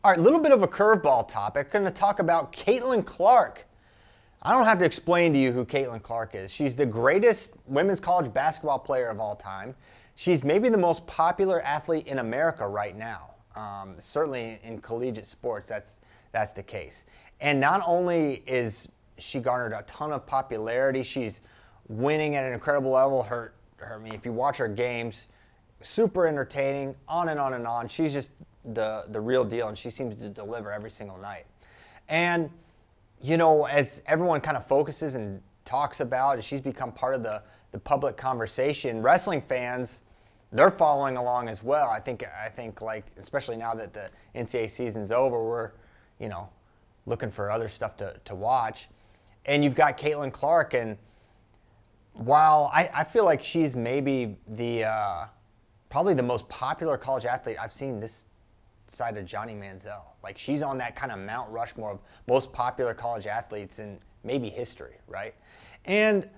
All right, a little bit of a curveball topic. Going to talk about Caitlin Clark. I don't have to explain to you who Caitlin Clark is. She's the greatest women's college basketball player of all time. She's maybe the most popular athlete in America right now. Certainly in collegiate sports, that's the case. And not only is she garnered a ton of popularity, she's winning at an incredible level. I mean, if you watch her games, super entertaining, on and on and on. She's just the real deal, and she seems to deliver every single night. And you know, as everyone kind of focuses and talks about, she's become part of the public conversation. Wrestling fans, they're following along as well. I think like, especially now that the NCAA season's over, we're, you know, looking for other stuff to watch. And you've got Caitlin Clark, and while I feel like she's maybe probably the most popular college athlete I've seen this side of Johnny Manziel. Like, she's on that kind of Mount Rushmore of most popular college athletes in maybe history, right? And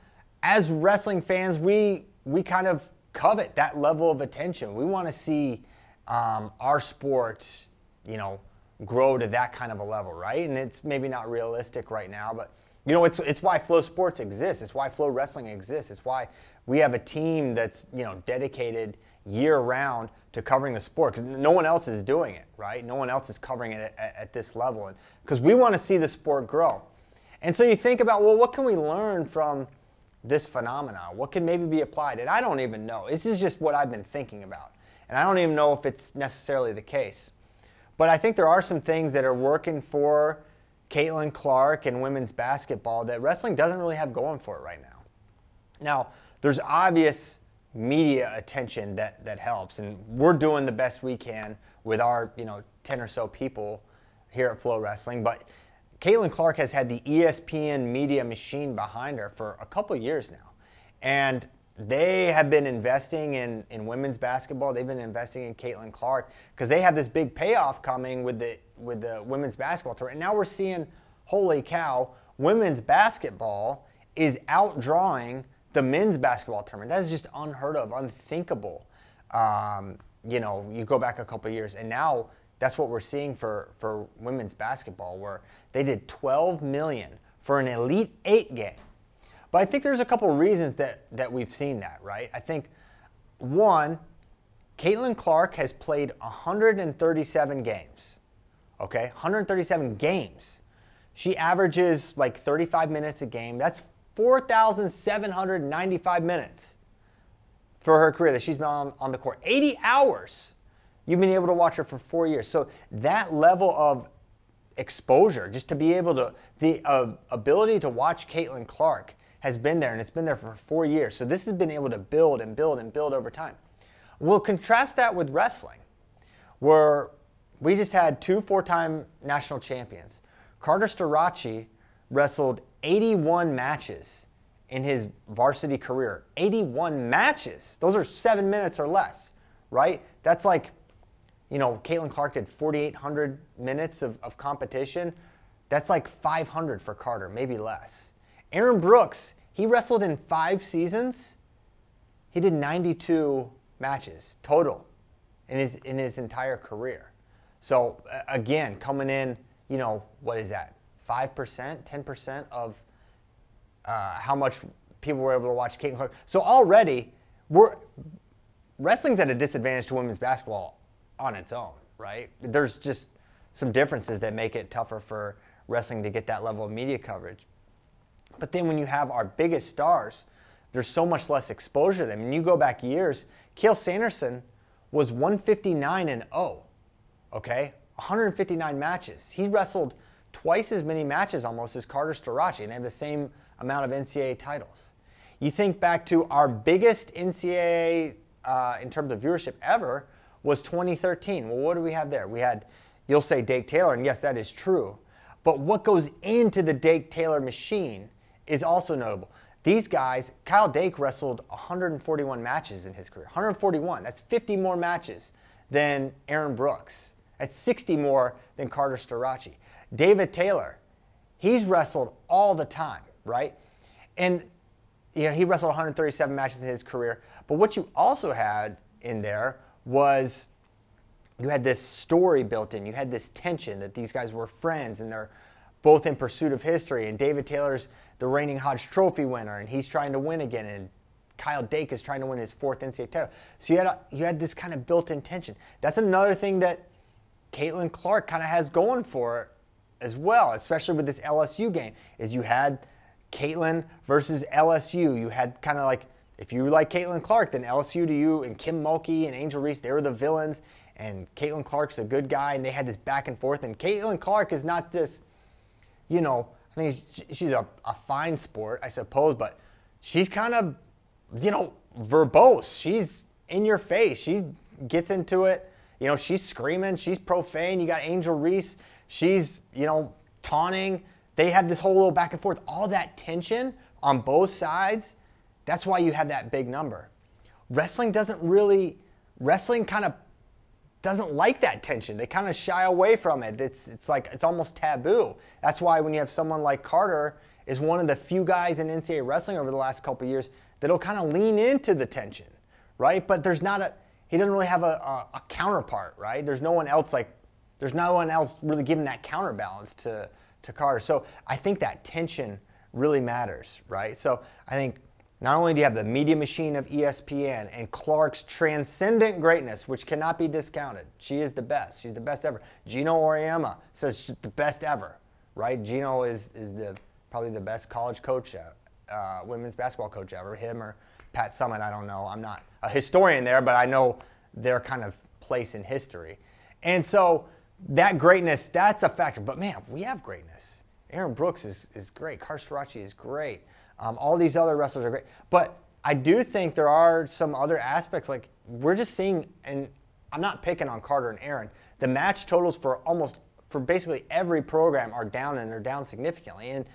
as wrestling fans, we kind of covet that level of attention. We want to see our sport, you know, grow to that kind of a level, right? And it's maybe not realistic right now, but you know, it's why Flow Sports exists. It's why Flow Wrestling exists. It's why we have a team that's, you know, dedicated year-round to covering the sport, because no one else is doing it, right? No one else is covering it at this level, and because we want to see the sport grow. And so you think about, well, what can we learn from this phenomenon? What can maybe be applied? And I don't even know. This is just what I've been thinking about, and I don't even know if it's necessarily the case. But I think there are some things that are working for Caitlin Clark and women's basketball that wrestling doesn't really have going for it right now. Now, there's obvious media attention that helps, and we're doing the best we can with our, you know, 10 or so people here at Flow Wrestling. But Caitlin Clark has had the ESPN media machine behind her for a couple years now, and they have been investing in women's basketball. They've been investing in Caitlin Clark because they have this big payoff coming with the women's basketball tour. And now we're seeing, holy cow, women's basketball is outdrawing the men's basketball tournament. That is just unheard of, unthinkable. You know, you go back a couple years, and now that's what we're seeing for women's basketball, where they did $12 million for an Elite Eight game. But I think there's a couple reasons that we've seen that, right? I think, one, Caitlin Clark has played 137 games, okay? 137 games. She averages like 35 minutes a game. That's 4,795 minutes for her career that she's been on the court. 80 hours. You've been able to watch her for 4 years. So that level of exposure, just to be able to, the ability to watch Caitlin Clark has been there, and it's been there for 4 years. So this has been able to build and build and build over time. We'll contrast that with wrestling, where we just had two four-time national champions. Carter Starace wrestled 81 matches in his varsity career. 81 matches. Those are 7 minutes or less, right? That's like, you know, Caitlin Clark did 4,800 minutes of competition. That's like 500 for Carter, maybe less. Aaron Brooks, he wrestled in 5 seasons. He did 92 matches total in his entire career. So again, coming in, you know, what is that? 5%, 10% of how much people were able to watch Caitlin Clark. So already, wrestling's at a disadvantage to women's basketball on its own, right? There's just some differences that make it tougher for wrestling to get that level of media coverage. But then when you have our biggest stars, there's so much less exposure to them. When you go back years, Cael Sanderson was 159-0, okay? 159 matches. He wrestled twice as many matches almost as Carter Starace, and they have the same amount of NCAA titles. You think back to our biggest NCAA in terms of viewership ever was 2013. Well, what do we have there? We had, you'll say Dake Taylor, and yes, that is true. But what goes into the Dake Taylor machine is also notable. These guys, Kyle Dake wrestled 141 matches in his career. 141, that's 50 more matches than Aaron Brooks. That's 60 more than Carter Starace. David Taylor, he's wrestled all the time, right? And you know, he wrestled 137 matches in his career. But what you also had in there was you had this story built in. You had this tension that these guys were friends and they're both in pursuit of history. And David Taylor's the reigning Hodge Trophy winner, and he's trying to win again. And Kyle Dake is trying to win his 4th NCAA title. So you had this kind of built-in tension. That's another thing that Caitlin Clark kind of has going for her as well, especially with this LSU game, is you had Caitlin versus LSU. You had kind of like, if you like Caitlin Clark, then LSU to you, and Kim Mulkey and Angel Reese, they were the villains, and Caitlin Clark's a good guy, and they had this back and forth. And Caitlin Clark is not this, you know, I think she's a fine sport, I suppose, but she's kind of, you know, verbose. She's in your face. She gets into it. You know, she's screaming. She's profane. You got Angel Reese. She's, you know, taunting. They have this whole little back and forth. All that tension on both sides, that's why you have that big number. Wrestling kind of doesn't like that tension. They kind of shy away from it. It's like, it's almost taboo. That's why when you have someone like Carter is one of the few guys in NCAA wrestling over the last couple of years that'll kind of lean into the tension, right? But he doesn't really have a counterpart, right? There's no one else really giving that counterbalance to Carter. So I think that tension really matters, right? So I think not only do you have the media machine of ESPN and Clark's transcendent greatness, which cannot be discounted. She is the best. She's the best ever. Gino Auriemma says she's the best ever, right? Gino is probably the best college coach, women's basketball coach ever. Him or Pat Summitt, I don't know. I'm not a historian there, but I know their kind of place in history. And so that greatness, that's a factor. But man, we have greatness. Aaron Brooks is great. Kara Starachi is great. All these other wrestlers are great. But I do think there are some other aspects, like we're just seeing, and I'm not picking on Carter and Aaron, the match totals for basically every program are down, and they're down significantly. And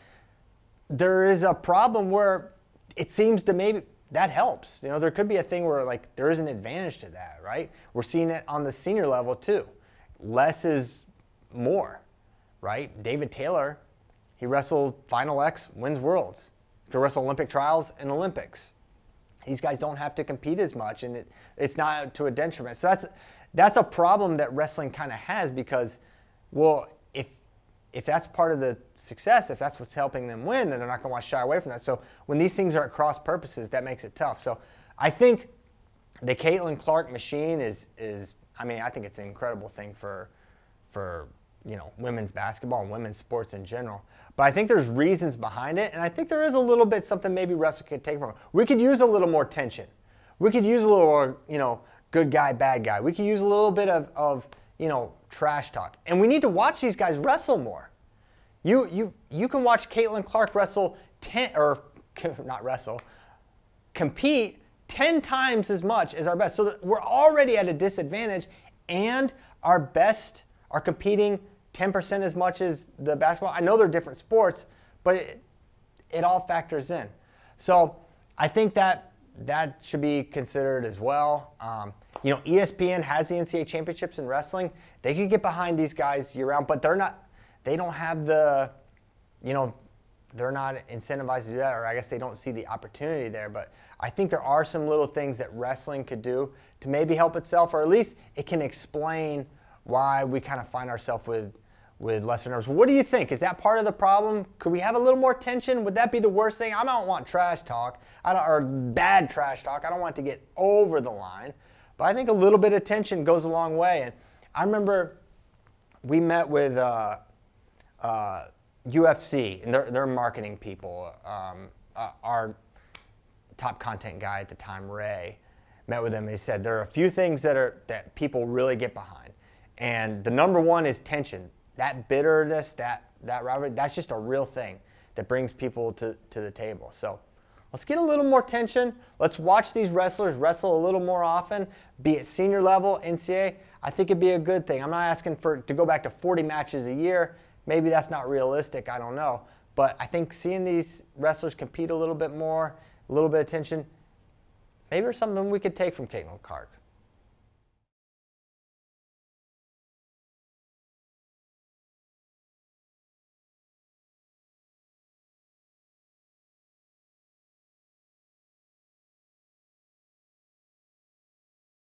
there is a problem where it seems to maybe that helps. You know, there could be a thing where like there is an advantage to that, right? We're seeing it on the senior level too. Less is more, right? David Taylor, he wrestled Final X, wins Worlds. He can wrestle Olympic trials and Olympics. These guys don't have to compete as much, and it's not to a detriment. So that's a problem that wrestling kind of has, because, well, if that's part of the success, if that's what's helping them win, then they're not going to want to shy away from that. So when these things are at cross purposes, that makes it tough. So I think the Caitlin Clark machine is I mean, I think it's an incredible thing for you know, women's basketball and women's sports in general. But I think there's reasons behind it, and I think there is a little bit something maybe wrestling could take from it. We could use a little more tension. We could use a little more, you know, good guy, bad guy. We could use a little bit of you know, trash talk. And we need to watch these guys wrestle more. You can watch Caitlin Clark compete 10 times as much as our best. So that we're already at a disadvantage, and our best are competing 10% as much as the basketball. I know they're different sports, but it all factors in. So I think that should be considered as well. You know, ESPN has the NCAA championships in wrestling. They could get behind these guys year round, but they don't have the, you know, they're not incentivized to do that, or I guess they don't see the opportunity there. But I think there are some little things that wrestling could do to maybe help itself, or at least it can explain why we kind of find ourselves with lesser numbers. What do you think? Is that part of the problem? Could we have a little more tension? Would that be the worst thing? I don't want trash talk, or bad trash talk. I don't want it to get over the line. But I think a little bit of tension goes a long way. And I remember we met with UFC and their marketing people. Our top content guy at the time, Ray, met with them. They said there are a few things that people really get behind. And the number one is tension. That bitterness, that rivalry, that's just a real thing that brings people to the table. So let's get a little more tension. Let's watch these wrestlers wrestle a little more often, be it senior level, NCAA. I think it'd be a good thing. I'm not asking to go back to 40 matches a year. Maybe that's not realistic. I don't know. But I think seeing these wrestlers compete a little bit more, a little bit of tension, maybe there's something we could take from Caitlin Clark.